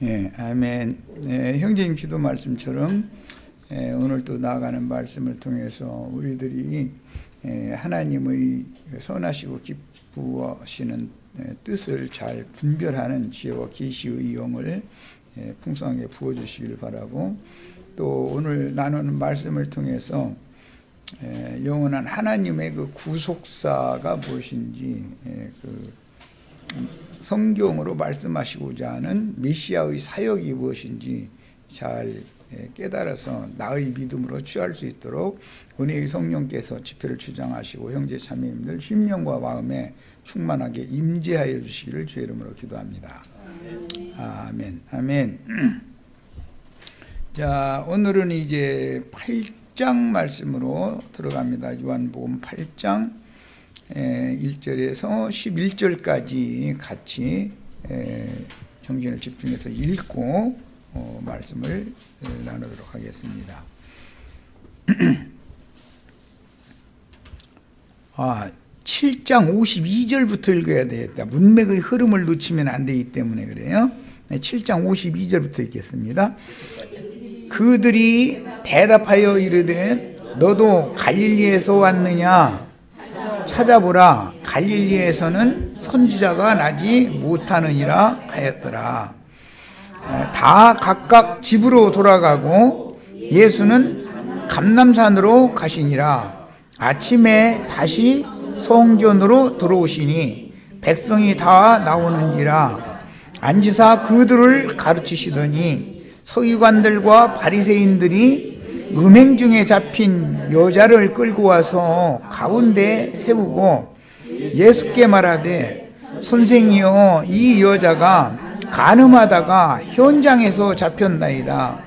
예, 아멘. 형제님 기도 말씀처럼 오늘 또 나아가는 말씀을 통해서 우리들이 하나님의 선하시고 기쁘시는 뜻을 잘 분별하는 지혜와 계시의 영을 풍성하게 부어주시길 바라고, 또 오늘 나누는 말씀을 통해서 영원한 하나님의 그 구속사가 무엇인지, 그 성경으로 말씀하시고자 하는 메시아의 사역이 무엇인지 잘 깨달아서 나의 믿음으로 취할 수 있도록 은혜의 성령께서 집회를 주장하시고 형제 자매님들 심령과 마음에 충만하게 임재하여 주시기를 주의 이름으로 기도합니다. 아멘. 아멘. 자, 오늘은 이제 8장 말씀으로 들어갑니다. 요한복음 8장 1절에서 11절까지 같이 정신을 집중해서 읽고 말씀을 나누도록 하겠습니다. 7장 52절부터 읽어야 되겠다. 문맥의 흐름을 놓치면 안 되기 때문에 그래요. 7장 52절부터 읽겠습니다. 그들이 대답하여 이르되 너도 갈릴리에서 왔느냐? 찾아보라. 갈릴리에서는 선지자가 나지 못하느니라 하였더라. 다 각각 집으로 돌아가고 예수는 감람산으로 가시니라. 아침에 다시 성전으로 들어오시니 백성이 다 나오는지라. 앉으사 그들을 가르치시더니 서기관들과 바리새인들이 음행 중에 잡힌 여자를 끌고 와서 가운데 세우고 예수께 말하되 선생이여, 이 여자가 간음하다가 현장에서 잡혔나이다.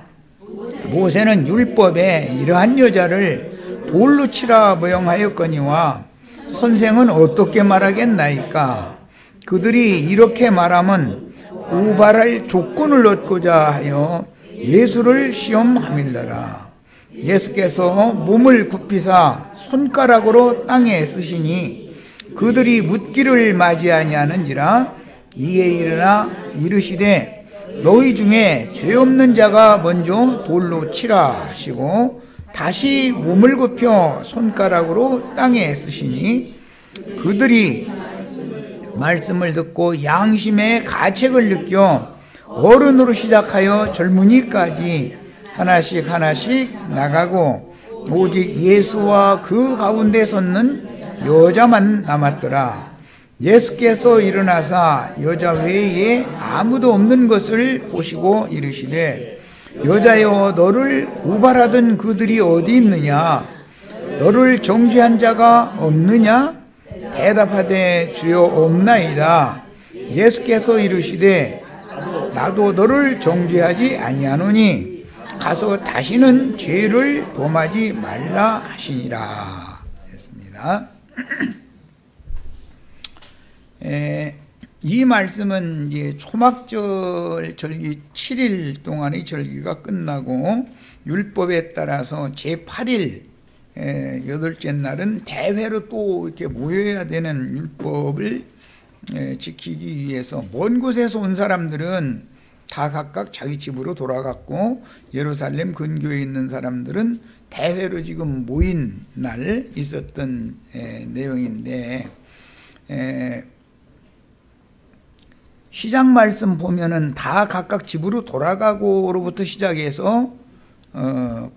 모세는 율법에 이러한 여자를 돌로 치라 명하였거니와 선생은 어떻게 말하겠나이까? 그들이 이렇게 말하면 고발할 조건을 얻고자 하여 예수를 시험하밀더라. 예수께서 몸을 굽히사 손가락으로 땅에 쓰시니 그들이 묻기를 맞이하냐는지라. 이에 일어나 이르시되 너희 중에 죄 없는 자가 먼저 돌로 치라 하시고 다시 몸을 굽혀 손가락으로 땅에 쓰시니 그들이 말씀을 듣고 양심의 가책을 느껴 어른으로 시작하여 젊은이까지 하나씩 하나씩 나가고 오직 예수와 그 가운데 섰는 여자만 남았더라. 예수께서 일어나사 여자 외에 아무도 없는 것을 보시고 이르시되 여자여, 너를 고발하던 그들이 어디 있느냐? 너를 정죄한 자가 없느냐? 대답하되 주여 없나이다. 예수께서 이르시되 나도 너를 정죄하지 아니하노니 가서 다시는 죄를 범하지 말라 하시니라 했습니다. 이 말씀은 이제 초막절 절기 7일 동안의 절기가 끝나고 율법에 따라서 제8일 8째 날은 대회로 또 이렇게 모여야 되는 율법을 지키기 위해서 먼 곳에서 온 사람들은 다 각각 자기 집으로 돌아갔고 예루살렘 근교에 있는 사람들은 대회로 지금 모인 날 있었던 내용인데, 시작 말씀 보면은 다 각각 집으로 돌아가고로부터 시작해서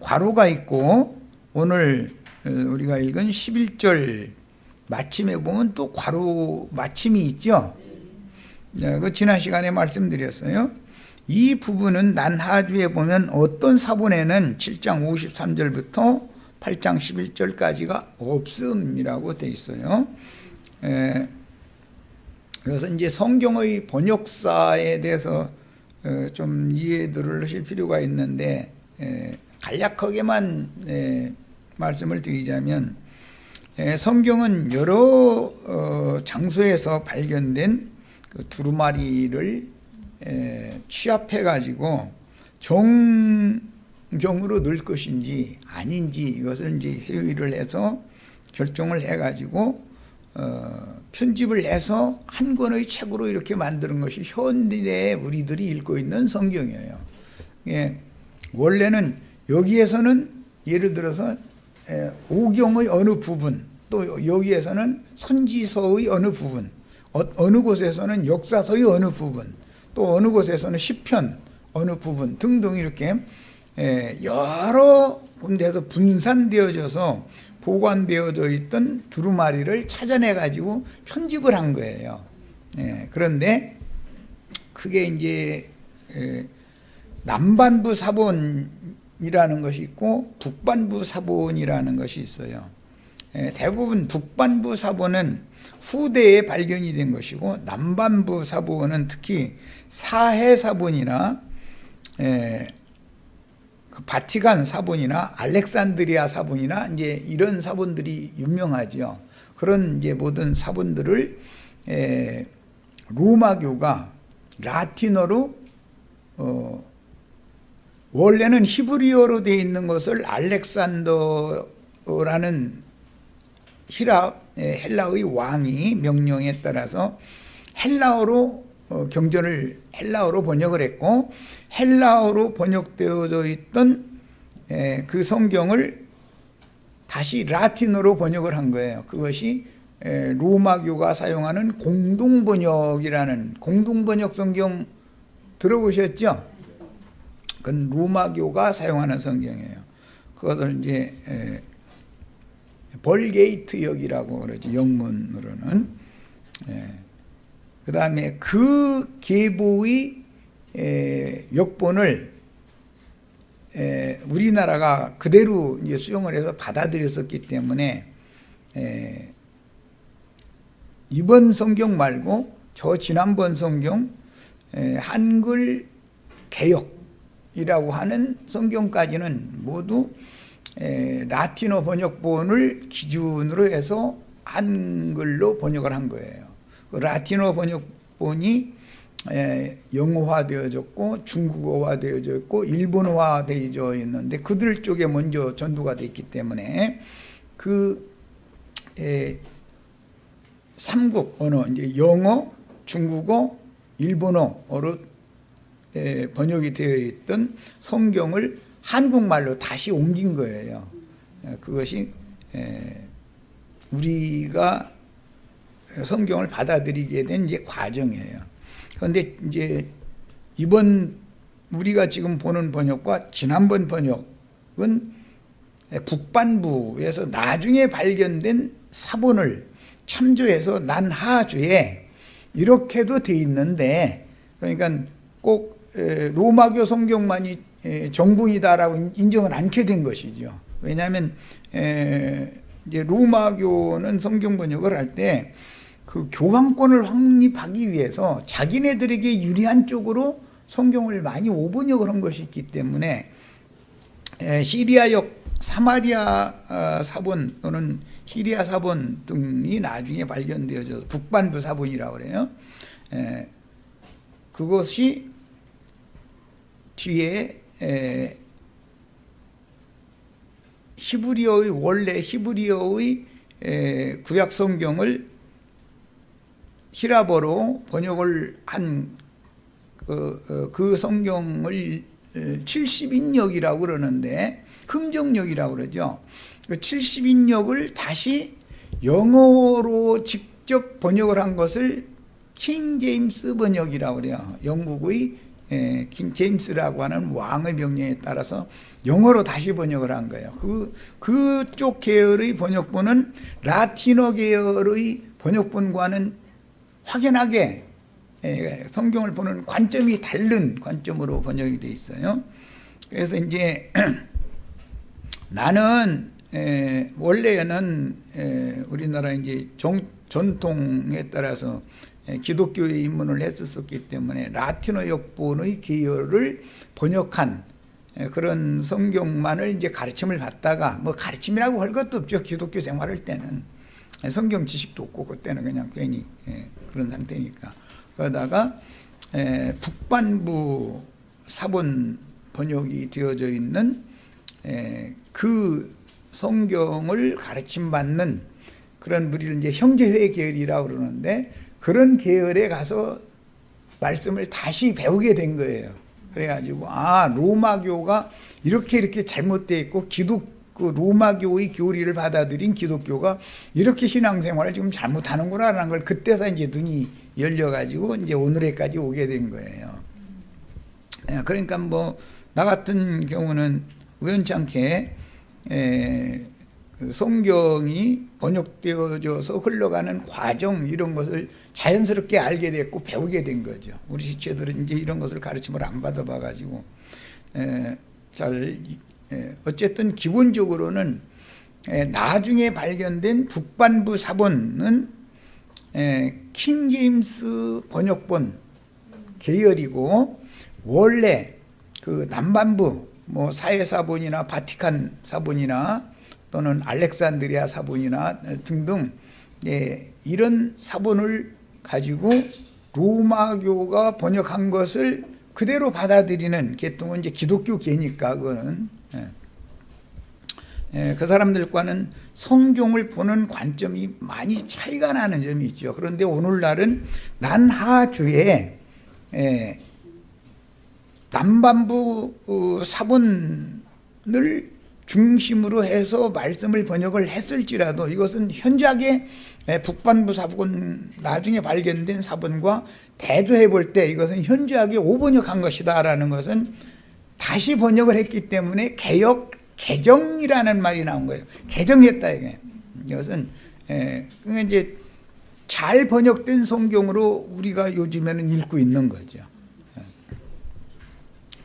괄호가 있고, 오늘 우리가 읽은 11절 마침에 보면 또 괄호 마침이 있죠. 그 지난 시간에 말씀드렸어요. 이 부분은 난하주에 보면 어떤 사본에는 7장 53절부터 8장 11절까지가 없음이라고 되어 있어요. 그래서 이제 성경의 번역사에 대해서 좀 이해를 하실 필요가 있는데, 간략하게만 말씀을 드리자면, 성경은 여러 장소에서 발견된 그 두루마리를 취합해 가지고 정경으로 넣을 것인지 아닌지 이것을 이제 회의를 해서 결정을 해 가지고 편집을 해서 한 권의 책으로 이렇게 만드는 것이 현대에 우리들이 읽고 있는 성경이에요. 예, 원래는 여기에서는 예를 들어서 오경의 어느 부분, 또 여기에서는 선지서의 어느 부분, 어느 곳에서는 역사서의 어느 부분, 또 어느 곳에서는 시편 어느 부분 등등 이렇게 여러 군데에서 분산되어져서 보관되어져 있던 두루마리를 찾아내 가지고 편집을 한 거예요. 그런데 그게 이제 남반부 사본이라는 것이 있고 북반부 사본이라는 것이 있어요. 대부분 북반부 사본은 후대에 발견이 된 것이고, 남반부 사본은 특히 사해 사본이나 그 바티칸 사본이나 알렉산드리아 사본이나 이제 이런 사본들이 유명하죠. 그런 이제 모든 사본들을 로마교가 라틴어로 원래는 히브리어로 되어 있는 것을 알렉산더라는 헬라의 왕이 명령에 따라서 헬라어로 경전을 헬라어로 번역을 했고, 헬라어로 번역되어져 있던 그 성경을 다시 라틴어로 번역을 한 거예요. 그것이 로마교가 사용하는 공동번역이라는, 공동번역 성경 들어보셨죠? 그건 로마교가 사용하는 성경이에요. 그것을 이제 벌게이트역이라고 그러죠, 영문으로는. 그 다음에 그 계보의 역본을 우리나라가 그대로 이제 수용을 해서 받아들였었기 때문에 이번 성경 말고 저 지난번 성경 한글 개역이라고 하는 성경까지는 모두 라틴어 번역본을 기준으로 해서 한글로 번역을 한 거예요. 그 라틴어 번역본이 영어화되어졌고 중국어화되어졌고 일본어화되어져 있는데, 그들 쪽에 먼저 전도가 됐기 때문에 그 삼국 언어, 이제 영어, 중국어, 일본어로 번역이 되어 있던 성경을 한국말로 다시 옮긴 거예요. 그것이 우리가 성경을 받아들이게 된 이제 과정이에요. 그런데 이제 이번 우리가 지금 보는 번역과 지난번 번역은 북반부에서 나중에 발견된 사본을 참조해서 난 하주에 이렇게도 돼 있는데, 그러니까 꼭 로마교 성경만이 정분이다라고 인정을 않게 된 것이죠. 왜냐하면 이제 로마교는 성경 번역을 할 때 그 교황권을 확립하기 위해서 자기네들에게 유리한 쪽으로 성경을 많이 오번역을 한 것이 있기 때문에 시리아역 사마리아 사본 또는 시리아 사본 등이 나중에 발견되어져 북반부 사본이라고 그래요. 그것이 뒤에 히브리어의 원래 히브리어의 구약 성경을 히라버로 번역을 한 그 성경을 70인역이라고 그러는데, 흥정역이라고 그러죠. 그 70인역을 다시 영어로 직접 번역을 한 것을 킹 제임스 번역이라고 그래요. 영국의 킹 제임스라고 하는 왕의 명령에 따라서 영어로 다시 번역을 한 거예요. 그쪽 계열의 번역본은 라틴어 계열의 번역본과는 확연하게 성경을 보는 관점이 다른 관점으로 번역이 되어 있어요. 그래서 이제 나는 원래는 우리나라 이제 전통에 따라서 기독교에 입문을 했었기 때문에 라틴어 역본의 계열을 번역한 그런 성경만을 이제 가르침을 받다가, 뭐 가르침이라고 할 것도 없죠. 기독교 생활할 때는 성경 지식도 없고 그때는 그냥 괜히 그런 상태니까. 그러다가 북반부 사본 번역이 되어져 있는 그 성경을 가르침받는 그런 무리를 이제 형제회 계열이라고 그러는데 그런 계열에 가서 말씀을 다시 배우게 된 거예요. 그래가지고 로마교가 이렇게 잘못되어 있고 그 로마교의 교리를 받아들인 기독교가 이렇게 신앙생활을 지금 잘못하는구나라는 걸 그때서 이제 눈이 열려가지고 이제 오늘에까지 오게 된 거예요. 그러니까 뭐 나 같은 경우는 우연찮게 그 성경이 번역되어져서 흘러가는 과정 이런 것을 자연스럽게 알게 됐고 배우게 된 거죠. 우리 식구들은 이제 이런 것을 가르침을 안 받아봐가지고 어쨌든 기본적으로는 나중에 발견된 북반부 사본은 킹 제임스 번역본 계열이고 원래 그 남반부 뭐 사해사본이나 바티칸 사본이나 또는 알렉산드리아 사본이나 등등 이런 사본을 가지고 로마교가 번역한 것을 그대로 받아들이는 계통은 이제 기독교계니까 그거는 그 사람들과는 성경을 보는 관점이 많이 차이가 나는 점이 있죠. 그런데 오늘날은 난하주에 남반부 사본을 중심으로 해서 말씀을 번역을 했을지라도 이것은 현저하게 북반부 사본 나중에 발견된 사본과 대조해 볼 때 이것은 현저하게 오번역한 것이다 라는 것은 다시 번역을 했기 때문에 개정이라는 말이 나온 거예요. 개정했다 이게. 이것은 그러니까 이제 잘 번역된 성경으로 우리가 요즘에는 읽고 있는 거죠.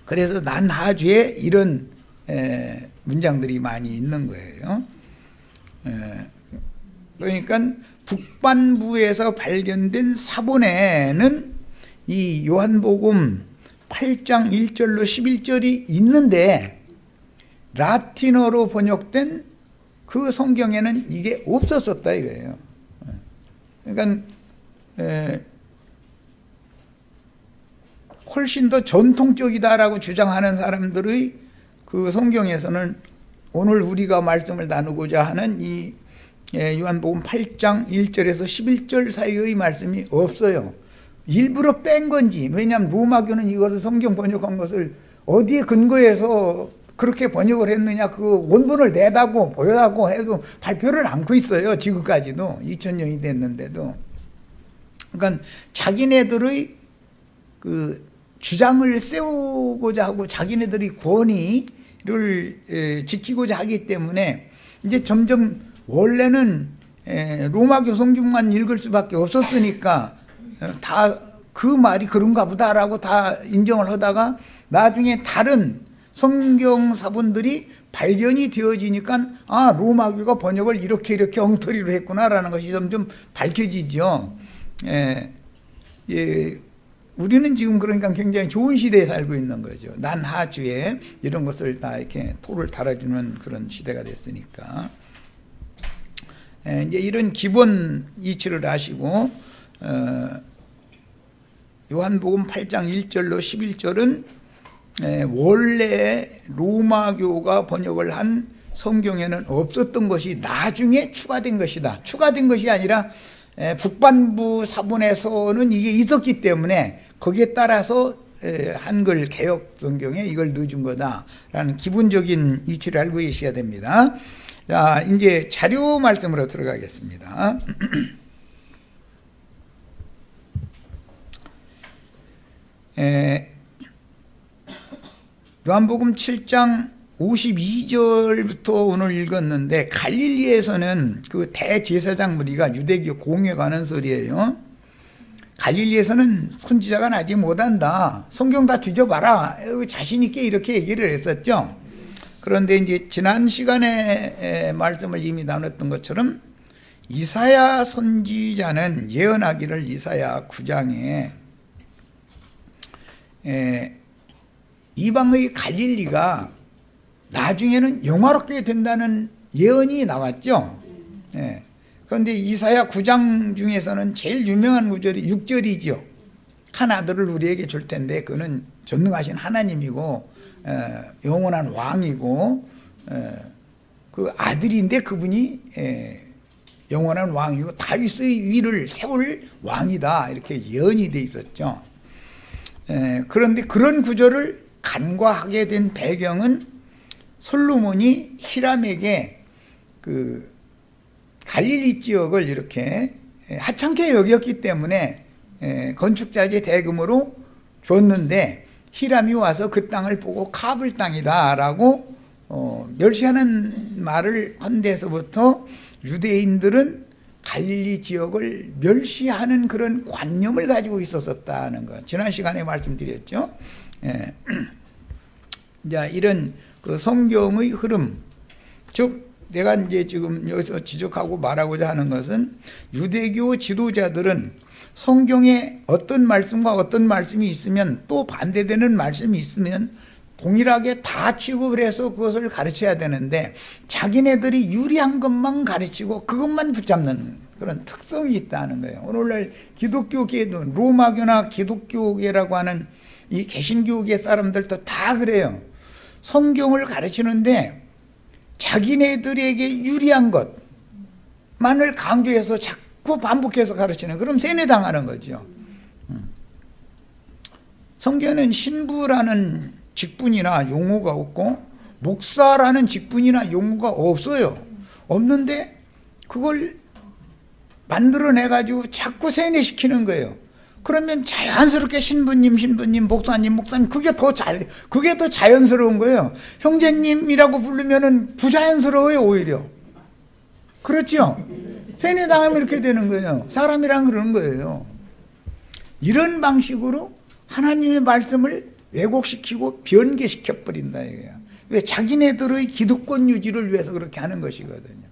그래서 난하주에 이런 문장들이 많이 있는 거예요. 그러니까 북반부에서 발견된 사본에는 이 요한복음 8장 1절로 11절이 있는데 라틴어로 번역된 그 성경에는 이게 없었었다 이거예요. 그러니까 훨씬 더 전통적이다라고 주장하는 사람들의 그 성경에서는 오늘 우리가 말씀을 나누고자 하는 이 요한복음 8장 1절에서 11절 사이의 말씀이 없어요. 일부러 뺀 건지, 왜냐하면 로마교는 이것을 성경 번역한 것을 어디에 근거해서 그렇게 번역을 했느냐, 그 원본을 내다고 보여다고 해도 발표를 않고 있어요. 지금까지도 2000년이 됐는데도. 그러니까 자기네들의 그 주장을 세우고자 하고 자기네들이 권위를 지키고자 하기 때문에 이제 점점 원래는 로마교 성경만 읽을 수밖에 없었으니까 다 그 말이 그런가 보다라고 다 인정을 하다가 나중에 다른 성경 사본들이 발견이 되어지니까 로마교가 번역을 이렇게 엉터리로 했구나라는 것이 점점 밝혀지죠. 우리는 지금 그러니까 굉장히 좋은 시대에 살고 있는 거죠. 난하주에 이런 것을 다 이렇게 토를 달아주는 그런 시대가 됐으니까. 이제 이런 기본 이치를 아시고, 요한복음 8장 1절로 11절은 원래 로마교가 번역을 한 성경에는 없었던 것이 나중에 추가된 것이다. 추가된 것이 아니라 북반부 사본에서는 이게 있었기 때문에 거기에 따라서 한글 개역 성경에 이걸 넣어준 거다라는 기본적인 이치를 알고 계셔야 됩니다. 자, 이제 자료 말씀으로 들어가겠습니다. 요한복음 7장 52절부터 오늘 읽었는데 갈릴리에서는 그 대제사장 무리가 유대교 공회가는 소리예요. 갈릴리에서는 선지자가 나지 못한다. 성경 다 뒤져봐라. 자신 있게 이렇게 얘기를 했었죠. 그런데 이제 지난 시간에 말씀을 이미 나눴던 것처럼 이사야 선지자는 예언하기를 이사야 9장에 이방의 갈릴리가 나중에는 영화롭게 된다는 예언이 나왔죠. 그런데 이사야 9장 중에서는 제일 유명한 구절이 6절이죠. 한 아들을 우리에게 줄 텐데 그는 전능하신 하나님이고 영원한 왕이고 그 아들인데 그분이 영원한 왕이고 다윗의 위를 세울 왕이다, 이렇게 예언이 돼 있었죠. 그런데 그런 구절을 간과하게 된 배경은 솔로몬이 히람에게 그 갈릴리 지역을 이렇게 하찮게 여겼기 때문에 건축자재 대금으로 줬는데, 히람이 와서 그 땅을 보고 카불 땅이다 라고 멸시하는 말을 한 데서부터 유대인들은 갈릴리 지역을 멸시하는 그런 관념을 가지고 있었다는 것, 지난 시간에 말씀드렸죠. 자, 이런 그 성경의 흐름, 즉 내가 이제 지금 여기서 지적하고 말하고자 하는 것은, 유대교 지도자들은 성경에 어떤 말씀과 어떤 말씀이 있으면 또 반대되는 말씀이 있으면 동일하게 다 취급을 해서 그것을 가르쳐야 되는데, 자기네들이 유리한 것만 가르치고 그것만 붙잡는 그런 특성이 있다는 거예요. 오늘날 기독교계도, 로마교나 기독교계라고 하는 이 개신교계 사람들도 다 그래요. 성경을 가르치는데 자기네들에게 유리한 것만을 강조해서 자꾸 반복해서 가르치는, 그럼 세뇌당하는 거죠. 성경에는 신부라는 직분이나 용어가 없고 목사라는 직분이나 용어가 없어요. 없는데 그걸 만들어내가지고 자꾸 세뇌시키는 거예요. 그러면 자연스럽게 신부님, 목사님, 그게 더 자연스러운 거예요. 형제님이라고 부르면은 부자연스러워요, 오히려. 그렇죠? 세뇌당하면 이렇게 되는 거예요. 사람이란 그런 거예요. 이런 방식으로 하나님의 말씀을 왜곡시키고 변개시켜버린다 이거야. 왜? 자기네들의 기득권 유지를 위해서 그렇게 하는 것이거든요.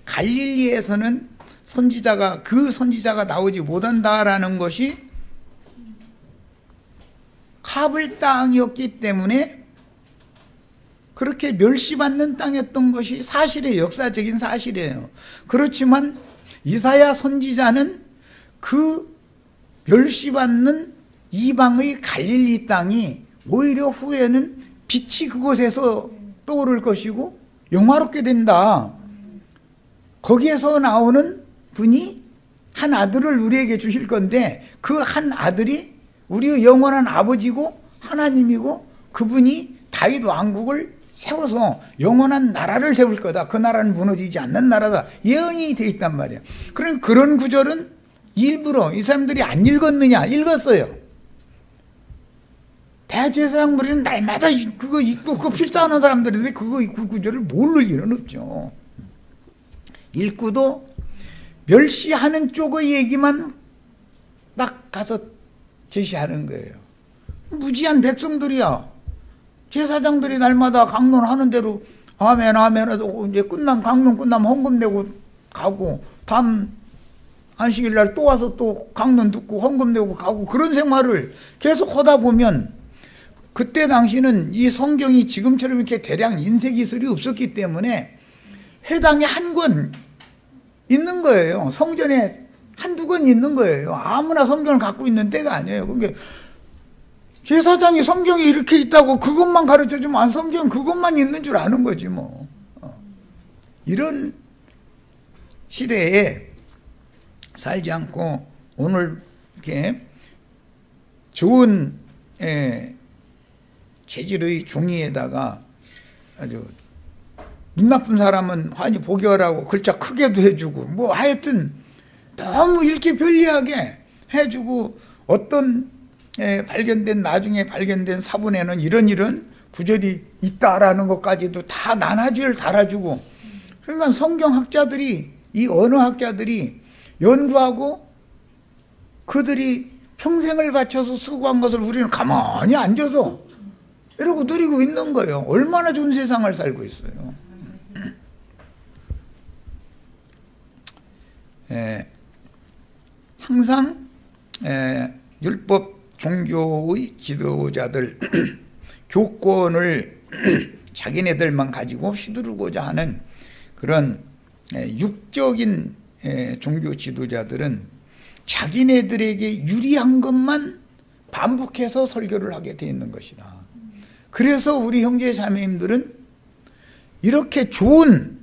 갈릴리에서는 그 선지자가 나오지 못한다라는 것이 카불 땅이었기 때문에 그렇게 멸시받는 땅이었던 것이 사실이에요. 역사적인 사실이에요. 그렇지만 이사야 선지자는 그 멸시받는 이방의 갈릴리 땅이 오히려 후에는 빛이 그곳에서 떠오를 것이고 영화롭게 된다. 거기에서 나오는 분이 한 아들을 우리에게 주실 건데, 그 한 아들이 우리의 영원한 아버지고 하나님이고, 그분이 다윗 왕국을 세워서 영원한 나라를 세울 거다. 그 나라는 무너지지 않는 나라다. 예언이 돼 있단 말이에요. 그런 구절은 일부러 이 사람들이 안 읽었느냐? 읽었어요. 대제사장 무리는 날마다 그거 읽고 그거 필사하는 사람들인데 그거 구절을 모를 일은 없죠. 읽고도 멸시하는 쪽의 얘기만 딱 가서 제시하는 거예요. 무지한 백성들이야. 제사장들이 날마다 강론하는 대로 아멘 하고 이제 강론 끝나면 헌금 내고 가고, 다음 안식일 날 또 와서 또 강론 듣고 헌금 내고 가고, 그런 생활을 계속 하다 보면, 그때 당시는 이 성경이 지금처럼 이렇게 대량 인쇄기술이 없었기 때문에 회당에 한 권 있는 거예요. 성전에 한두 권 있는 거예요. 아무나 성경을 갖고 있는 때가 아니에요. 그러니까 제사장이 성경이 이렇게 있다고 그것만 가르쳐주면 성경 그것만 있는 줄 아는 거지 뭐. 이런 시대에 살지 않고 오늘 이렇게 좋은 재질의 종이에다가 아주 눈 나쁜 사람은 환히 보게 하라고 글자 크게도 해주고, 뭐 하여튼 너무 읽기 편리하게 해주고, 어떤 나중에 발견된 사본에는 이런 구절이 있다라는 것까지도 다 나눠지를 달아주고. 그러니까 성경학자들이, 이 언어학자들이 연구하고 그들이 평생을 바쳐서 수고한 것을 우리는 가만히 앉아서 이러고 누리고 있는 거예요. 얼마나 좋은 세상을 살고 있어요. 항상 율법 종교의 지도자들 교권을 자기네들만 가지고 휘두르고자 하는 그런 육적인 종교 지도자들은 자기네들에게 유리한 것만 반복해서 설교를 하게 돼 있는 것이다. 그래서 우리 형제 자매님들은 이렇게 좋은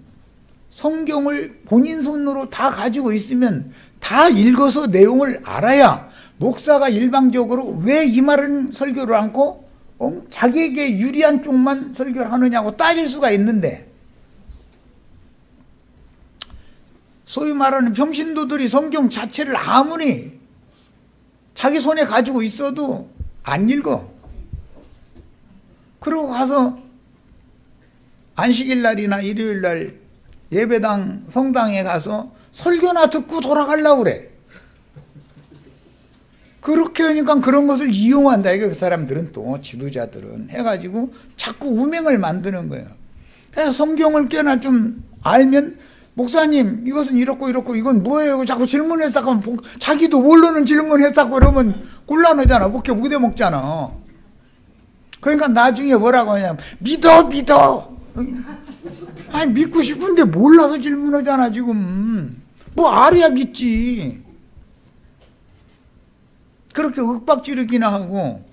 성경을 본인 손으로 다 가지고 있으면 다 읽어서 내용을 알아야 목사가 일방적으로 왜 이 말은 설교를 않고 자기에게 유리한 쪽만 설교를 하느냐고 따질 수가 있는데, 소위 말하는 평신도들이 성경 자체를 아무리 자기 손에 가지고 있어도 안 읽어. 그러고 가서 안식일 날이나 일요일 날 예배당 성당에 가서 설교나 듣고 돌아가려고 그래. 그렇게 하니까 그런 것을 이용한다. 이거 그 사람들은, 또 지도자들은 해가지고 자꾸 우명을 만드는 거예요. 그래서 성경을 꽤나 좀 알면, 목사님 이것은 이렇고 이렇고 이건 뭐예요? 자꾸 질문했다고 하면 자기도 모르는 질문했다고 그러면 곤란하잖아. 목회 못 해먹잖아. 그러니까 나중에 뭐라고 하냐면 믿어. 아니 믿고 싶은데 몰라서 질문하잖아 지금. 뭐 알아야 믿지. 그렇게 윽박지르기나 하고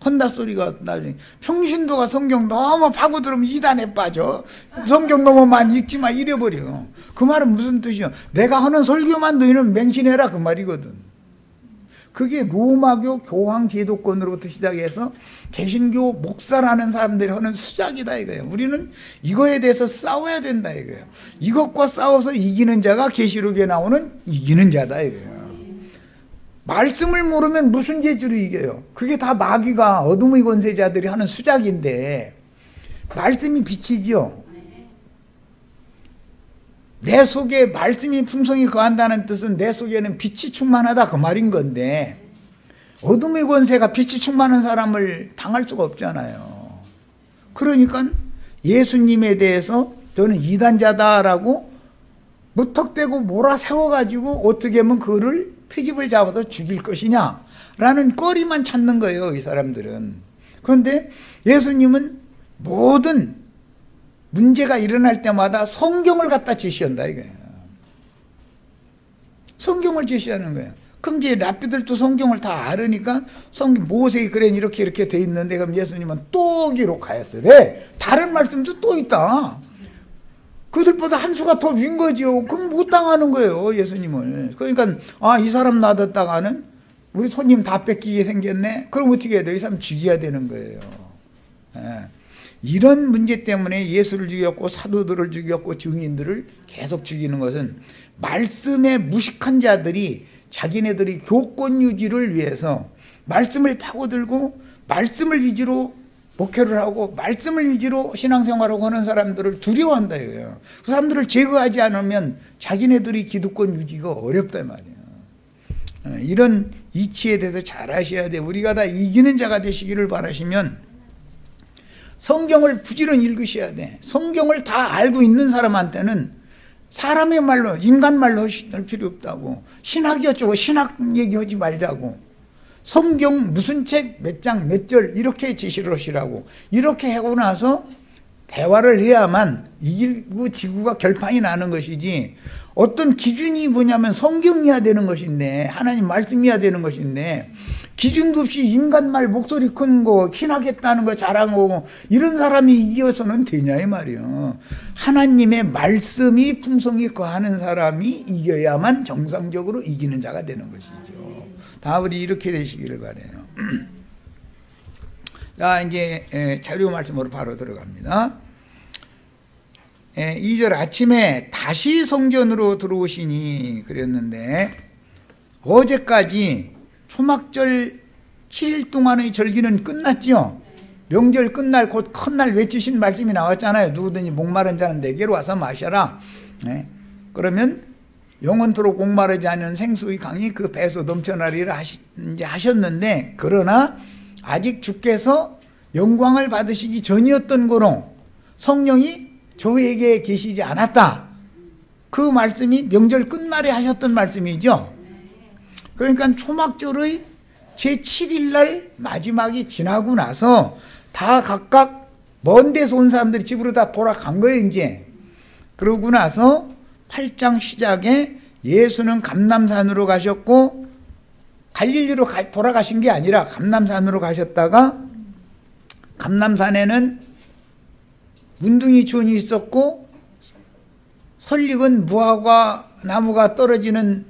헌다 소리가 나중에, 평신도가 성경 너무 파고들으면 이단에 빠져. 성경 너무 많이 읽지 마 이래버려. 그 말은 무슨 뜻이야? 내가 하는 설교만 너희는 맹신해라 그 말이거든. 그게 로마교 교황 제도권으로부터 시작해서 개신교 목사라는 사람들이 하는 수작이다 이거예요. 우리는 이거에 대해서 싸워야 된다 이거예요. 이것과 싸워서 이기는 자가 계시록에 나오는 이기는 자다 이거예요. 말씀을 모르면 무슨 재주로 이겨요? 그게 다 마귀가, 어둠의 권세자들이 하는 수작인데, 말씀이 빛이죠. 내 속에 말씀이 풍성히 거한다는 뜻은 내 속에는 빛이 충만하다 그 말인 건데, 어둠의 권세가 빛이 충만한 사람을 당할 수가 없잖아요. 그러니까 예수님에 대해서 저는 이단자다라고 무턱대고 몰아세워가지고 어떻게 하면 그를 트집을 잡아서 죽일 것이냐라는 거리만 찾는 거예요, 이 사람들은. 그런데 예수님은 모든 문제가 일어날 때마다 성경을 갖다 제시한다 이거예요. 성경을 제시하는 거예요. 그럼 이제 랍비들도 성경을 다 알으니까 성경 모세의 글에는 이렇게 돼 있는데, 그럼 예수님은 또 기록하였어요. 네, 다른 말씀도 또 있다. 그들보다 한 수가 더 윈 거죠. 그럼 못 당하는 거예요, 예수님을. 그러니까 이 사람 놔뒀다가는 우리 손님 다 뺏기게 생겼네. 그럼 어떻게 해야 돼요? 이 사람 죽여야 되는 거예요. 이런 문제 때문에 예수를 죽였고 사도들을 죽였고 증인들을 계속 죽이는 것은, 말씀에 무식한 자들이 자기네들이 교권 유지를 위해서 말씀을 파고들고 말씀을 위주로 목회를 하고 말씀을 위주로 신앙생활을 하는 사람들을 두려워한다 이거예요. 그 사람들을 제거하지 않으면 자기네들이 기득권 유지가 어렵단 말이에요. 이런 이치에 대해서 잘 아셔야 돼요. 우리가 다 이기는 자가 되시기를 바라시면 성경을 부지런히 읽으셔야 돼. 성경을 다 알고 있는 사람한테는 사람의 말로, 인간 말로 할 필요 없다고. 신학이 어쩌고 신학 얘기하지 말자고. 성경 무슨 책 몇 장 몇 절 이렇게 지시를 하시라고. 이렇게 하고 나서 대화를 해야만 이기고 지구가 결판이 나는 것이지, 어떤 기준이 뭐냐면 성경이어야 되는 것인데, 하나님 말씀이어야 되는 것인데, 기준도 없이 인간 말 목소리 큰 거 신학했다는 거 자랑하고 이런 사람이 이겨서는 되냐 이 말이에요. 하나님의 말씀이 풍성히 거하는 사람이 이겨야만 정상적으로 이기는 자가 되는 것이죠. 다 우리 이렇게 되시기를 바라요. 자, 이제 자료 말씀으로 바로 들어갑니다. 2절 아침에 다시 성전으로 들어오시니 그랬는데, 어제까지 초막절 7일 동안의 절기는 끝났죠. 명절 끝날 곧 큰날 외치신 말씀이 나왔잖아요. 누구든지 목마른 자는 내게로 와서 마셔라. 그러면 영원토록 목마르지 않은 생수의 강이 그 배에서 넘쳐나리라 하셨는데, 그러나 아직 주께서 영광을 받으시기 전이었던 거로 성령이 저에게 계시지 않았다. 그 말씀이 명절 끝날에 하셨던 말씀이죠. 그러니까 초막절의 제7일 날 마지막이 지나고 나서 다 각각 먼 데서 온 사람들이 집으로 다 돌아간 거예요 이제. 그러고 나서 8장 시작에 예수는 감람산으로 가셨고, 갈릴리로 돌아가신 게 아니라 감람산으로 가셨다가, 감람산에는 문둥이 주원이 있었고 설익은 무화과 나무가 떨어지는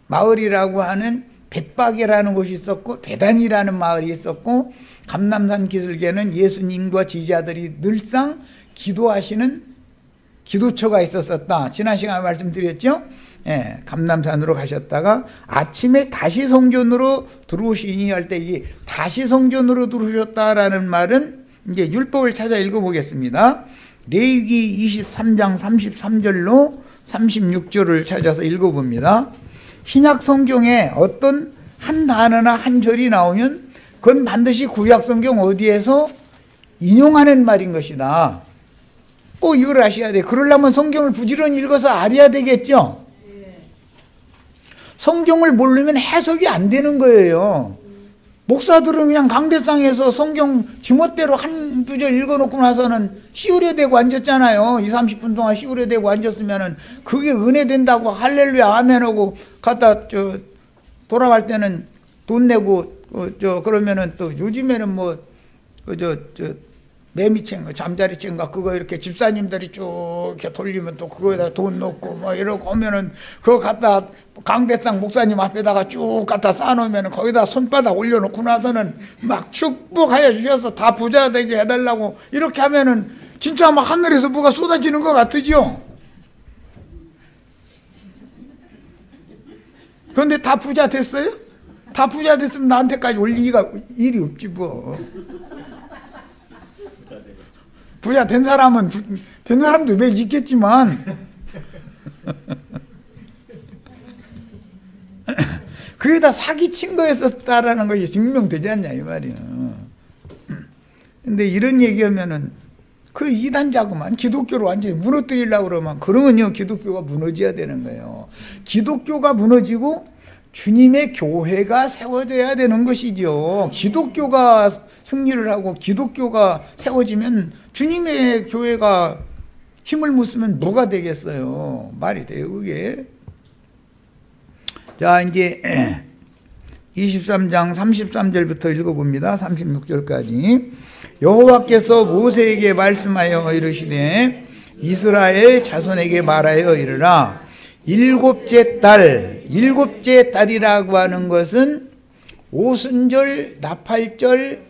마을이라고 하는 벳박이라는 곳이 있었고 베단이라는 마을이 있었고 감람산 기슭에는 예수님과 지지자들이 늘상 기도하시는 기도처가 있었었다. 지난 시간에 말씀드렸죠. 예, 감람산으로 가셨다가 아침에 다시 성전으로 들어오시니 할 때 이 다시 성전으로 들어오셨다라는 말은 이제 율법을 찾아 읽어보겠습니다. 레위기 23장 33절로 36절을 찾아서 읽어봅니다. 신약 성경에 어떤 한 단어나 한 절이 나오면 그건 반드시 구약 성경 어디에서 인용하는 말인 것이다. 꼭 이걸 아셔야 돼. 그러려면 성경을 부지런히 읽어서 알아야 되겠죠. 성경을 모르면 해석이 안 되는 거예요. 목사들은 그냥 강대상에서 성경 지멋대로 한두 절 읽어놓고 나서는 시우려 대고 앉았잖아요. 20, 30분 동안 시우려 대고 앉았으면은 그게 은혜 된다고 할렐루야 아멘하고 갔다 돌아갈 때는 돈 내고 그러면은 또 요즘에는 뭐 매미채인가 잠자리채인가 그거 이렇게 집사님들이 쭉 이렇게 돌리면 또 그거에다 돈 넣고 뭐 이러고 오면은 그거 갖다 강대상 목사님 앞에다가 쭉 갖다 쌓아놓으면 거기다 손바닥 올려놓고 나서는 막 축복하여 주셔서 다 부자 되게 해달라고 이렇게 하면은 진짜 막 하늘에서 뭐가 쏟아지는 것 같으죠. 그런데 다 부자 됐어요? 다 부자 됐으면 나한테까지 올 일이 없지 뭐. 부자 된 사람은 된 사람도 몇 있겠지만 그게 다 사기친 거였었다라는 것이 증명되지 않냐 이 말이야. 근데 이런 얘기하면은 그 이단자구만 기독교를 완전히 무너뜨리려고 그러면요 기독교가 무너져야 되는 거예요. 기독교가 무너지고 주님의 교회가 세워져야 되는 것이죠. 기독교가 승리를 하고 기독교가 세워지면 주님의 교회가 힘을 못 쓰면 뭐가 되겠어요. 말이 돼요 그게. 자 이제 23장 33절부터 읽어봅니다. 36절까지. 여호와께서 모세에게 말씀하여 이르시되 이스라엘 자손에게 말하여 이르라. 일곱째 달이라고 하는 것은 오순절, 나팔절,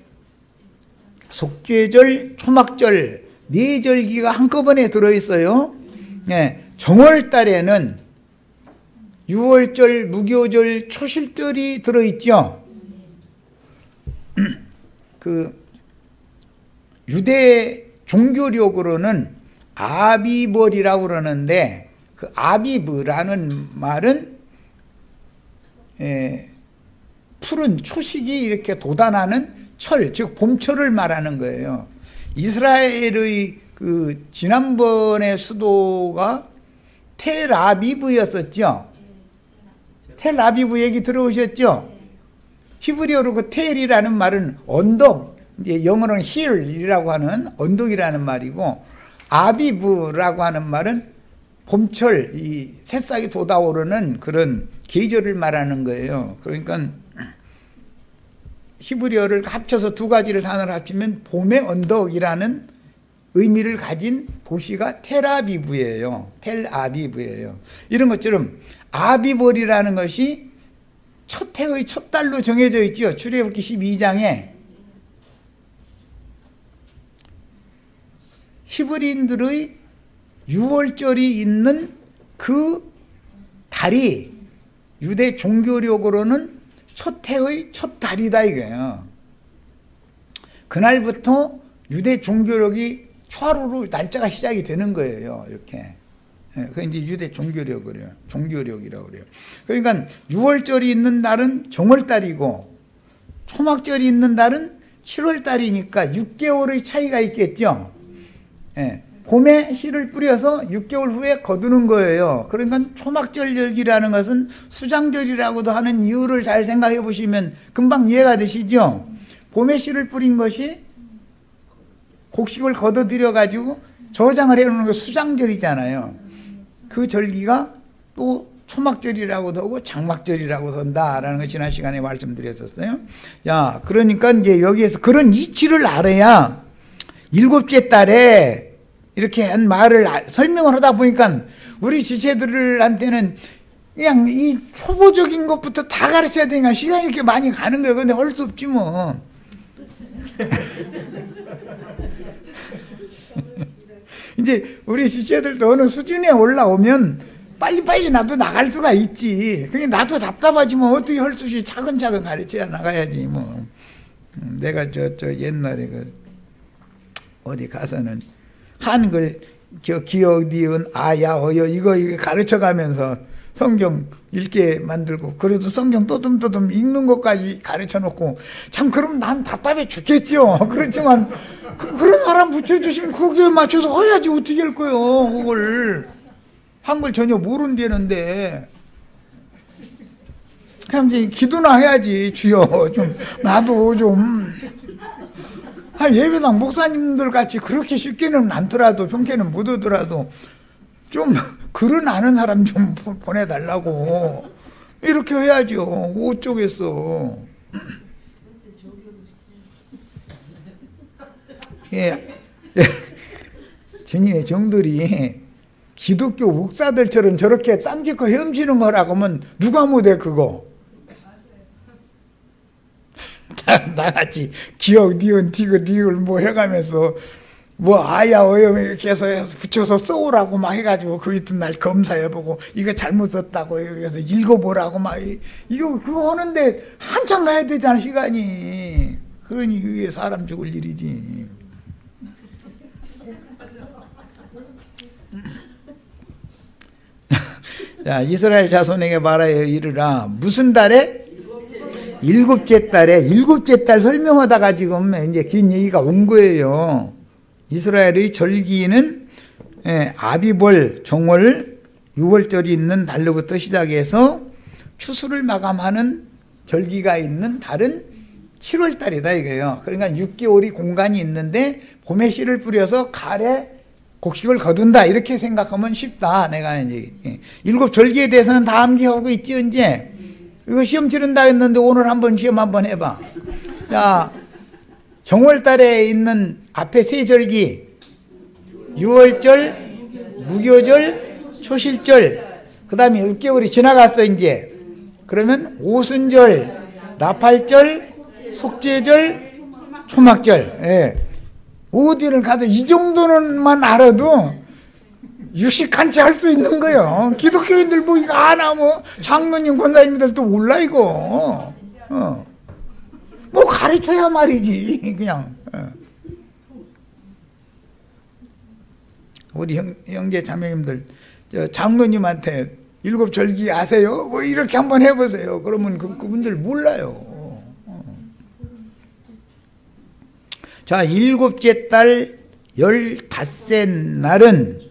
속죄절, 초막절 네 절기가 한꺼번에 들어있어요. 네, 정월달에는 유월절, 무교절, 초실절이 들어있죠. 그 유대 종교력으로는 아비벌이라고 그러는데 그 아비브라는 말은 푸른 초식이 이렇게 돋아나는 철, 즉 봄철을 말하는 거예요. 이스라엘의 그 지난번의 수도가 텔아비브였었죠. 텔아비브 얘기 들어오셨죠? 히브리어로 그 텔이라는 말은 언덕, 이제 영어로는 힐이라고 하는 언덕이라는 말이고 아비브라고 하는 말은 봄철, 이 새싹이 돋아오르는 그런 계절을 말하는 거예요. 그러니까 히브리어를 합쳐서 두 가지를 단어를 합치면 봄의 언덕이라는 의미를 가진 도시가 텔아비브예요. 텔아비브예요. 이런 것처럼 아비벌이라는 것이 첫 해의 첫 달로 정해져 있죠. 출애굽기 12장에 히브리인들의 유월절이 있는 그 달이 유대 종교력으로는 첫 해의 첫 달이다 이거예요. 그날부터 유대 종교력이 초하루로 날짜가 시작이 되는 거예요. 이렇게. 그게 이제 유대 종교력이라고 그래요. 그러니까 유월절이 있는 날은 정월달이고 초막절이 있는 날은 7월달이니까 6개월의 차이가 있겠죠. 봄에 씨를 뿌려서 6개월 후에 거두는 거예요. 그러니까 초막절 절기라는 것은 수장절이라고도 하는 이유를 잘 생각해 보시면 금방 이해가 되시죠. 봄에 씨를 뿌린 것이 곡식을 거둬들여 가지고 저장을 해놓는 거 수장절이잖아요. 그 절기가 또 초막절이라고도 하고 장막절이라고도 한다라는 걸 지난 시간에 말씀드렸었어요. 자, 그러니까 이제 여기에서 그런 이치를 알아야 일곱째 달에 이렇게 한 말을 설명을 하다 보니까 우리 지체들한테는 그냥 이 초보적인 것부터 다 가르쳐야 되니까 시간이 이렇게 많이 가는 거예요. 근데 할 수 없지 뭐. 이제 우리 지체들도 어느 수준에 올라오면 빨리빨리 나도 나갈 수가 있지. 그게 나도 답답하지만 어떻게 할 수 없이 차근차근 가르쳐야 나가야지 뭐. 내가 저 옛날에 어디 가서는 한글 기억 니은 아야 어여 이거 가르쳐 가면서 성경 읽게 만들고, 그래도 성경 또듬또듬 읽는 것까지 가르쳐 놓고, 참 그럼 난 답답해 죽겠죠. 그렇지만 그런 사람 붙여주시면 거기에 맞춰서 해야지. 어떻게 할 거요 그걸. 한글 전혀 모른다는데 그냥 이제 기도나 해야지. 주여 좀 나도 좀 한 예배당 목사님들 같이 그렇게 쉽게는 않더라도 평소에는 못 오더라도 좀 글은 아는 사람 좀 보내달라고 이렇게 해야죠. 어쩌겠어. 예, 주님의 종들이 기독교 목사들처럼 저렇게 딴짓거 헤엄치는 거라고 하면 누가 못해 그거. 나같이 기억 니은 티귿 리을 뭐 해가면서 뭐 아야 어여 이렇게 해서 붙여서 써오라고 막 해가지고 그 이튿날 검사해보고 이거 잘못 썼다고 해서 읽어보라고 막 이거 그거 하는데 한참 가야 되잖아 시간이. 그러니 이게 사람 죽을 일이지. 자, 이스라엘 자손에게 말하여 이르라. 무슨 달에? 일곱째 달에. 일곱째 달 설명하다가 지금 이제 긴 얘기가 온 거예요. 이스라엘의 절기는 아비벌 정월 6월절이 있는 달로부터 시작해서 추수를 마감하는 절기가 있는 달은 7월 달이다 이거예요. 그러니까 6개월이 공간이 있는데 봄에 씨를 뿌려서 가을에 곡식을 거둔다 이렇게 생각하면 쉽다. 내가 이제 일곱 절기에 대해서는 다 암기하고 있지. 이제 이거 시험 치른다 했는데 오늘 한번 시험 한번 해봐. 자, 정월달에 있는 앞에 세 절기 6월절, 무교절, 초실절, 그 다음에 6개월이 지나갔어 이제. 그러면 오순절, 나팔절, 속죄절, 초막절. 예. 어디를 가도 이 정도는만 알아도 유식한 채 할 수 있는 거예요. 기독교인들 뭐 이거 안 하면 장로님 권사님들도 몰라 이거. 뭐 가르쳐야 말이지 그냥. 우리 형제 자매님들 장로님한테 일곱 절기 아세요? 뭐 이렇게 한번 해보세요. 그러면 그분들 몰라요. 자, 일곱째 달 15세 날은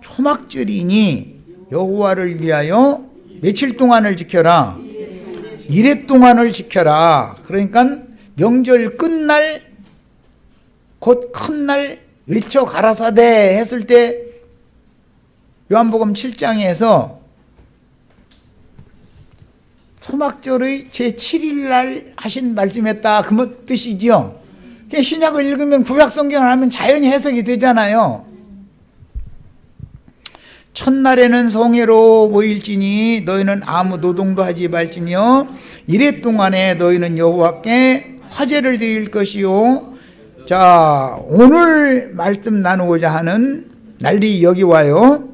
초막절이니 여호와를 위하여 며칠 동안을 지켜라? 이래 동안을 지켜라. 그러니까 명절 끝날 곧 큰 날 외쳐 가라사대 했을 때 요한복음 7장에서 초막절의 제7일 날 하신 말씀했다 그 뜻이죠. 신약을 읽으면 구약성경을 하면 자연히 해석이 되잖아요. 첫날에는 성회로 모일지니 너희는 아무 노동도 하지 말지며 이래 동안에 너희는 여호와께 화제를 드릴 것이요. 자, 오늘 말씀 나누고자 하는 날이 여기 와요.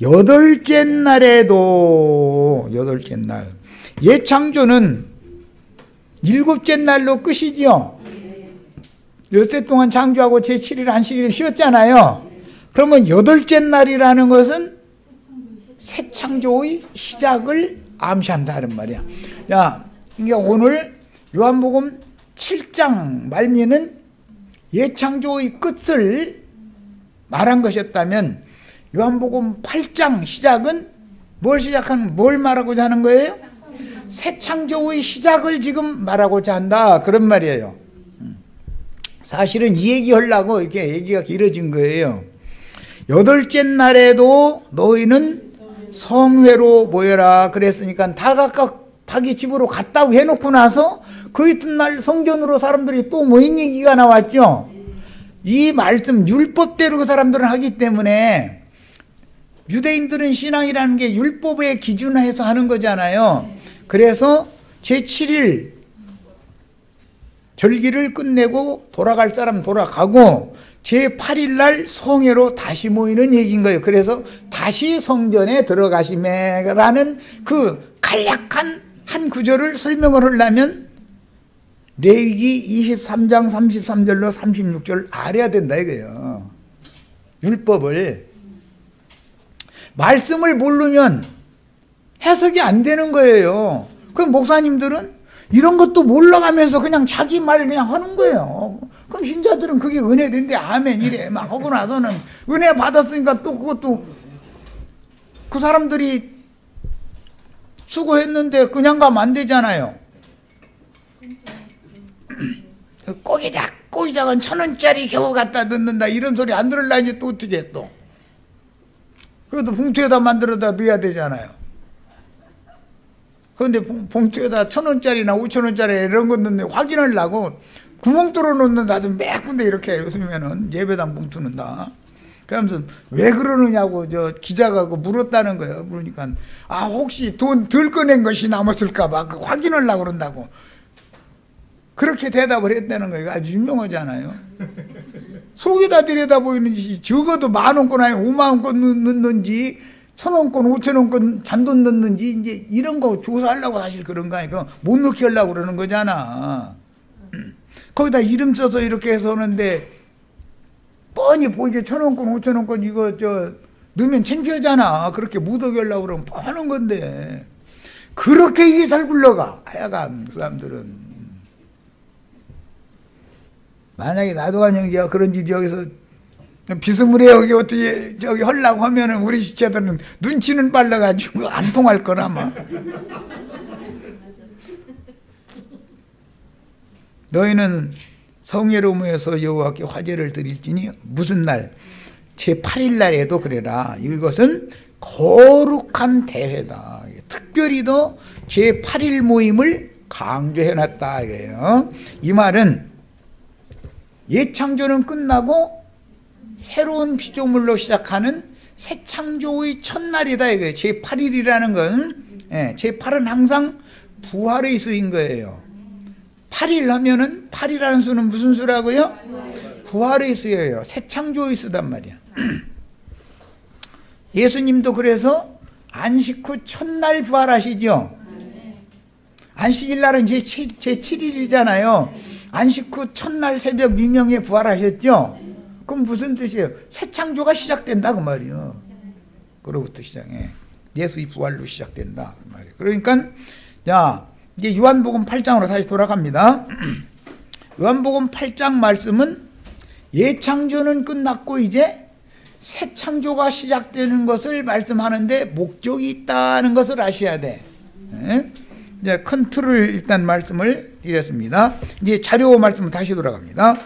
여덟째 날에도 여덟째 날 예창조는 일곱째 날로 끝이죠. 엿새 동안 창조하고 제7일 안식일을 쉬었잖아요. 그러면 여덟째 날이라는 것은 새 창조의 시작을 암시한다는 말이야. 야, 이게 오늘 요한복음 7장 말미는 예창조의 끝을 말한 것이었다면 요한복음 8장 시작은 뭘 말하고자 하는 거예요? 새 창조의 시작을 지금 말하고자 한다 그런 말이에요. 사실은 이 얘기 하려고 이렇게 얘기가 길어진 거예요. 여덟째 날에도 너희는 성회로 모여라 그랬으니까 다 각각 자기 집으로 갔다고 해놓고 나서 그 이튿날 성전으로 사람들이 또 모인 얘기가 나왔죠. 이 말씀 율법대로 그 사람들은 하기 때문에 유대인들은 신앙이라는 게 율법에 기준해서 하는 거잖아요. 그래서 제7일 절기를 끝내고 돌아갈 사람 돌아가고 제8일 날 성회로 다시 모이는 얘기인 거예요. 그래서 다시 성전에 들어가시매라는 그 간략한 한 구절을 설명을 하려면 레위기 23장 33절로 36절 알아야 된다 이거예요. 율법을. 말씀을 모르면 해석이 안 되는 거예요. 그럼 목사님들은 이런 것도 몰라가면서 그냥 자기 말 그냥 하는 거예요. 그럼 신자들은 그게 은혜된데 아멘 이래 막 하고 나서는 은혜 받았으니까 또 그것도 그 사람들이 수고했는데 그냥 가면 안 되잖아요. 꼬기작은 1,000원짜리 겨우 갖다 넣는다 이런 소리 안 들으려니 또 어떻게 해 또. 그래도 봉투에다 만들어다 넣어야 되잖아요. 그런데 봉투에다 1,000원짜리나 5,000원짜리 이런 거 넣는데 확인하려고 구멍 뚫어 놓는다도 몇 군데 이렇게 요즘에는 예배당 봉투는 다. 그러면서 왜 그러느냐고 저 기자가 물었다는 거예요. 그러니까 혹시 돈 덜 꺼낸 것이 남았을까봐 그 확인하려고 그런다고. 그렇게 대답을 했다는 거예요. 아주 유명하잖아요. 속에다 들여다 보이는 짓이 적어도 10,000원권 아니 50,000원권 넣는지 1,000원권 5,000원권 잔돈 넣는지 이제 이런 거 조사하려고 사실 그런 거 아니에요. 못 넣게 하려고 그러는 거잖아. 거기다 이름 써서 이렇게 해서 하는데 뻔히 보이게 1,000원권 5,000원권 이거 넣으면 창피하잖아. 그렇게 못 오게 하려고 그러면 뻔한 건데 그렇게 이게 잘 굴러가. 하여간 그 사람들은. 만약에 나도한 형제가 그런 짓 여기서 비스무리해 여기 어떻게 하려고 하면은 우리 시체들은 눈치는 빨라가지고 안 통할 거라 아마. 너희는 성회로 모여서 여호와께 화제를 드릴지니 무슨 날? 제8일 날에도 그래라. 이것은 거룩한 대회다. 특별히도 제8일 모임을 강조해놨다 이거예요. 이 말은 예창조는 끝나고 새로운 피조물로 시작하는 새 창조의 첫날이다 이거예요. 제8일이라는 건 제8은 항상 부활의 수인 거예요. 8일 하면은 8이라는 수는 무슨 수라고요? 부활의 수예요. 새 창조의 수단 말이야. 예수님도 그래서 안식 후 첫날 부활하시죠. 안식일 날은 제7일이잖아요. 안식 후 첫날 새벽 미명에 부활하셨죠? 그럼 무슨 뜻이에요? 새 창조가 시작된다 그 말이에요. 그로부터 시작해. 예수의 부활로 시작된다 그 말이에요. 그러니까 자 이제 요한복음 8장으로 다시 돌아갑니다. 요한복음 8장 말씀은 예창조는 끝났고 이제 새 창조가 시작되는 것을 말씀하는데 목적이 있다는 것을 아셔야 돼. 이제 큰 틀을 일단 말씀을 드렸습니다. 이제 자료 말씀 다시 돌아갑니다.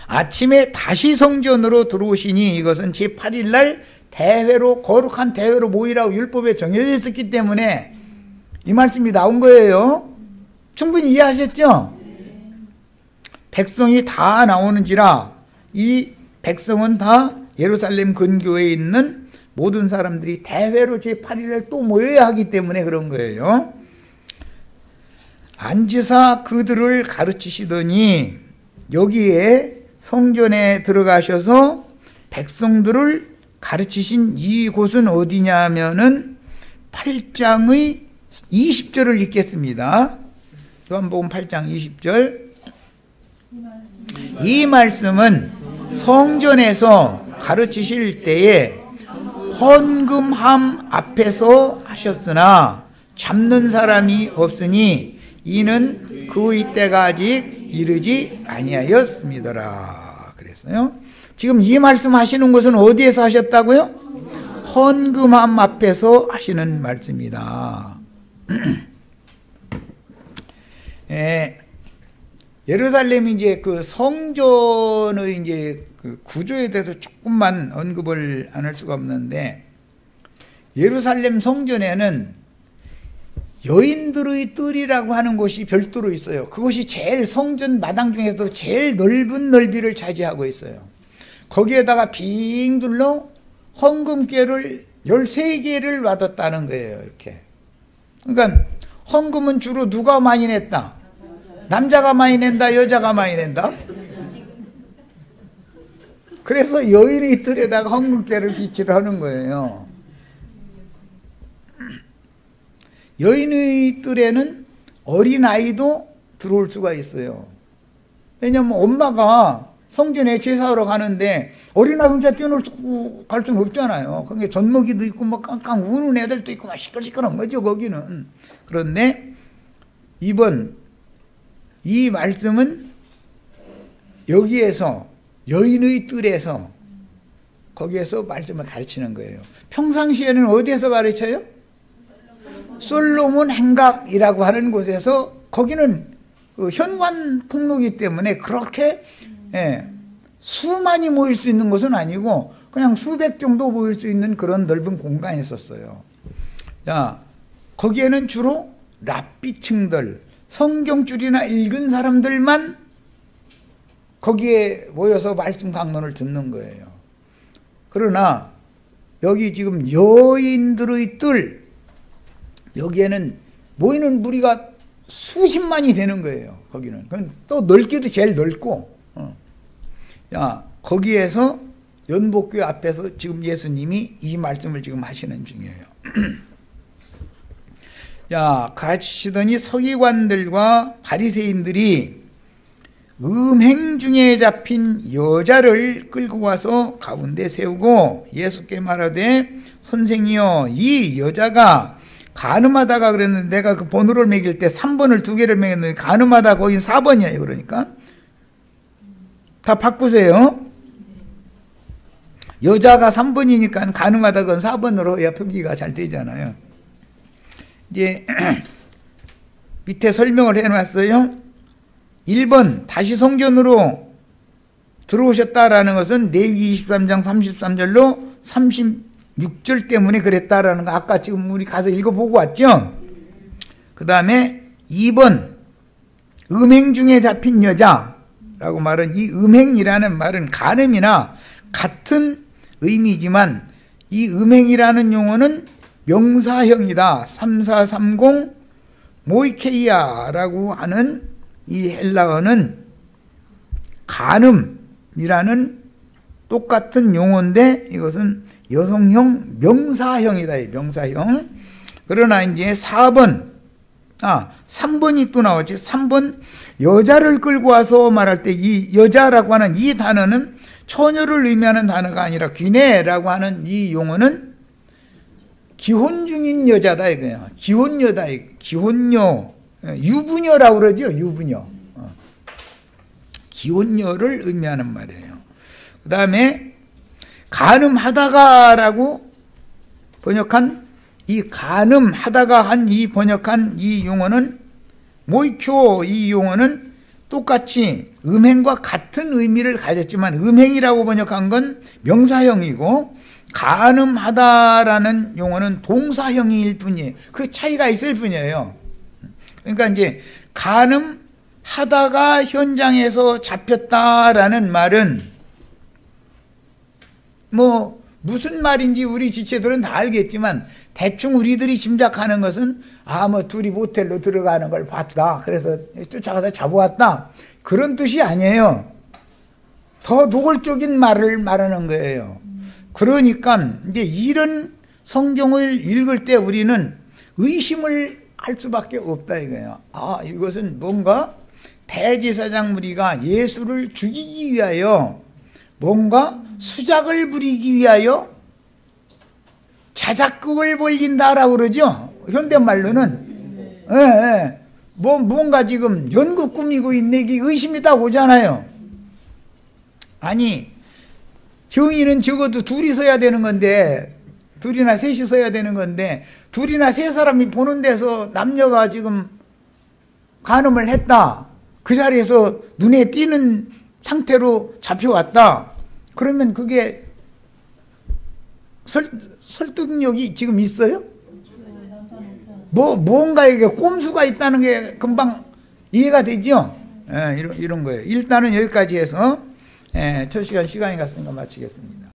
아침에 다시 성전으로 들어오시니 이것은 제8일 날 대회로 거룩한 대회로 모이라고 율법에 정해져 있었기 때문에 이 말씀이 나온 거예요. 충분히 이해하셨죠? 백성이 다 나오는지라 이 백성은 다 예루살렘 근교에 있는 모든 사람들이 대회로 제8일날 또 모여야 하기 때문에 그런 거예요. 앉으사 그들을 가르치시더니 여기에 성전에 들어가셔서 백성들을 가르치신 이곳은 어디냐 하면은 8장의 20절을 읽겠습니다. 요한복음 8장 20절. 이 말씀은 성전에서 가르치실 때에 헌금함 앞에서 하셨으나 잡는 사람이 없으니 이는 그의 때가 아직 이르지 아니하였습니다라 그랬어요. 지금 이 말씀하시는 것은 어디에서 하셨다고요? 헌금함 앞에서 하시는 말씀이다. 예루살렘이 이제 그 성전의 이제 그 구조에 대해서 조금만 언급을 안 할 수가 없는데, 예루살렘 성전에는 여인들의 뜰이라고 하는 곳이 별도로 있어요. 그것이 제일 성전 마당 중에서도 제일 넓은 넓이를 차지하고 있어요. 거기에다가 빙 둘러 헌금괴를 13개를 놔뒀다는 거예요. 이렇게. 그러니까 헌금은 주로 누가 많이 냈다? 남자가 많이 낸다? 여자가 많이 낸다? 그래서 여인의 뜰에다가 헌금괴를 비치를 하는 거예요. 여인의 뜰에는 어린아이도 들어올 수가 있어요. 왜냐면 엄마가 성전에 제사하러 가는데 어린아이 혼자 뛰어놀고 갈 수는 없잖아요. 그게 젖먹이도 있고 뭐 깡깡 우는 애들도 있고 막 시끌시끌한 거죠, 거기는. 그런데 이번 이 말씀은 여기에서 여인의 뜰에서 거기에서 말씀을 가르치는 거예요. 평상시에는 어디에서 가르쳐요? 솔로몬 행각이라고 하는 곳에서, 거기는 그 현관 통로이기 때문에 그렇게 수많이 모일 수 있는 곳은 아니고 그냥 수백 정도 모일 수 있는 그런 넓은 공간이 있었어요. 자, 거기에는 주로 랍비층들, 성경줄이나 읽은 사람들만 거기에 모여서 말씀 강론을 듣는 거예요. 그러나 여기 지금 여인들의 뜰, 여기에는 모이는 무리가 수십만이 되는 거예요. 거기는. 또 넓기도 제일 넓고. 야, 거기에서 연복교 앞에서 지금 예수님이 이 말씀을 지금 하시는 중이에요. 야, 가르치시더니 서기관들과 바리새인들이 음행 중에 잡힌 여자를 끌고 와서 가운데 세우고 예수께 말하되, 선생이여, 이 여자가 간음하다가, 그랬는데 내가 그 번호를 매길 때 3번을 2개를 매겼는데 간음하다 거긴 4번이에요. 그러니까 다 바꾸세요. 여자가 3번이니까 간음하다 건 4번으로 해야 표기가 잘 되잖아요. 이제 밑에 설명을 해놨어요. 1번 다시 성전으로 들어오셨다라는 것은 레위기 23장 33절로 36절 때문에 그랬다라는 거 아까 지금 우리 가서 읽어보고 왔죠. 그 다음에 2번 음행 중에 잡힌 여자라고 말은, 이 음행이라는 말은 간음이나 같은 의미지만 이 음행이라는 용어는 명사형이다. 3430 모이케이아라고 하는 이 헬라어는 간음이라는 똑같은 용어인데 이것은 여성형 명사형이다. 명사형. 그러나 이제 3번이 또 나오지. 3번 여자를 끌고 와서 말할 때 이 여자라고 하는 이 단어는 처녀를 의미하는 단어가 아니라 귀내라고 하는 이 용어는 기혼 중인 여자다 이거야. 기혼녀다. 기혼녀. 유부녀라고 그러죠. 유부녀. 기혼녀를 의미하는 말이에요. 그 다음에 간음하다가라고 번역한 이 간음하다가 한 이 번역한 이 용어는 모이쿄, 이 용어는 똑같이 음행과 같은 의미를 가졌지만 음행이라고 번역한 건 명사형이고 간음하다라는 용어는 동사형일 뿐이에요. 그 차이가 있을 뿐이에요. 그러니까 이제 간음하다가 현장에서 잡혔다라는 말은 뭐 무슨 말인지 우리 지체들은 다 알겠지만 대충 우리들이 짐작하는 것은 뭐 둘이 모텔로 들어가는 걸 봤다. 그래서 쫓아가서 잡아왔다. 그런 뜻이 아니에요. 더 노골적인 말을 말하는 거예요. 그러니까 이제 이런 성경을 읽을 때 우리는 의심을 할 수밖에 없다 이거예요. 이것은 뭔가 대제사장 무리가 예수를 죽이기 위하여 뭔가 수작을 부리기 위하여 자작극을 벌린다라고 그러죠. 현대말로는. 뭔가 지금 연극 꾸미고 있네. 이게 의심이 딱 오잖아요. 아니, 정의는 적어도 둘이 서야 되는 건데, 둘이나 셋이 서야 되는 건데, 둘이나 세 사람이 보는 데서 남녀가 지금 간음을 했다. 그 자리에서 눈에 띄는 상태로 잡혀왔다. 그러면 그게 설득력이 지금 있어요? 뭔가에게 꼼수가 있다는 게 금방 이해가 되죠? 이런 거예요. 일단은 여기까지 해서 첫 시간이 갔으니까 마치겠습니다.